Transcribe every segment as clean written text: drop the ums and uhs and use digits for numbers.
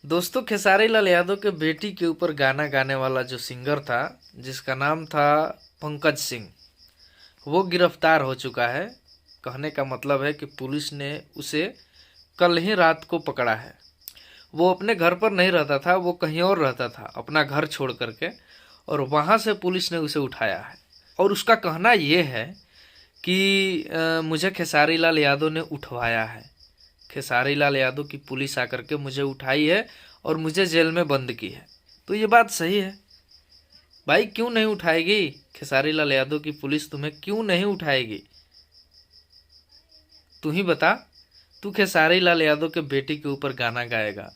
दोस्तों, खेसारी लाल यादव के बेटी के ऊपर गाना गाने वाला जो सिंगर था, जिसका नाम था पंकज सिंह, वो गिरफ्तार हो चुका है। कहने का मतलब है कि पुलिस ने उसे कल ही रात को पकड़ा है। वो अपने घर पर नहीं रहता था, वो कहीं और रहता था, अपना घर छोड़ करके, और वहाँ से पुलिस ने उसे उठाया है। और उसका कहना ये है कि मुझे खेसारी लाल यादव ने उठवाया है। खेसारी लाल यादव की पुलिस आकर के मुझे उठाई है और मुझे जेल में बंद की है। तो ये बात सही है भाई, क्यों नहीं उठाएगी? खेसारी लाल यादव की पुलिस तुम्हें क्यों नहीं उठाएगी? तू ही बता। तू खेसारी लाल यादव के बेटी के ऊपर गाना गाएगा,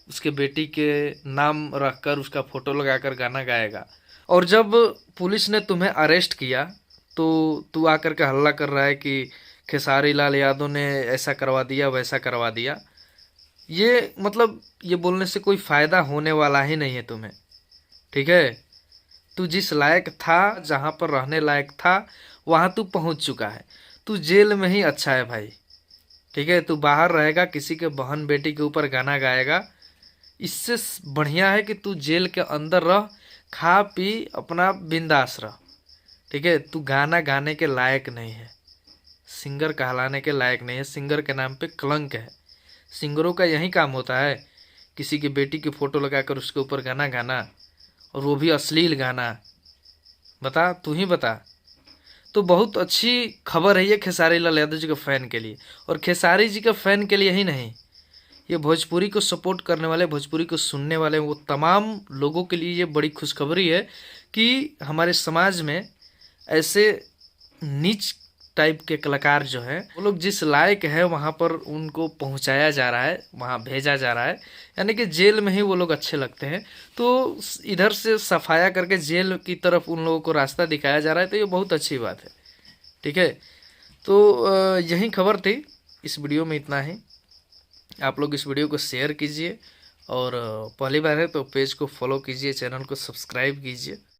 उसके बेटी के नाम रखकर उसका फोटो लगाकर गाना गाएगा, और जब पुलिस ने तुम्हें अरेस्ट किया तो तू आकर के हल्ला कर रहा है कि खेसारी लाल यादव ने ऐसा करवा दिया, वैसा करवा दिया। ये मतलब ये बोलने से कोई फायदा होने वाला ही नहीं है तुम्हें। ठीक है? तू जिस लायक था, जहां पर रहने लायक था, वहां तू पहुंच चुका है। तू जेल में ही अच्छा है भाई। ठीक है? तू बाहर रहेगा, किसी के बहन बेटी के ऊपर गाना गाएगा, इससे बढ़िया है कि तू जेल के अंदर रह, खा पी अपना बिंदास रह। ठीक है? तू गाना गाने के लायक नहीं है, सिंगर कहलाने के लायक नहीं है। सिंगर के नाम पे कलंक है। सिंगरों का यही काम होता है, किसी की बेटी की फोटो लगाकर उसके ऊपर गाना गाना, और वो भी अश्लील गाना। बता, तू ही बता। तो बहुत अच्छी खबर है ये खेसारी लाल यादव जी के फैन के लिए, और खेसारी जी के फैन के लिए ही नहीं, ये भोजपुरी को सपोर्ट करने वाले, भोजपुरी को सुनने वाले वो तमाम लोगों के लिए ये बड़ी खुशखबरी है कि हमारे समाज में ऐसे नीच टाइप के कलाकार जो हैं, वो लोग जिस लायक है वहाँ पर उनको पहुँचाया जा रहा है, वहाँ भेजा जा रहा है। यानी कि जेल में ही वो लोग अच्छे लगते हैं, तो इधर से सफाया करके जेल की तरफ उन लोगों को रास्ता दिखाया जा रहा है। तो ये बहुत अच्छी बात है। ठीक है? तो यही खबर थी। इस वीडियो में इतना ही। आप लोग इस वीडियो को शेयर कीजिए, और पहली बार है तो पेज को फॉलो कीजिए, चैनल को सब्सक्राइब कीजिए।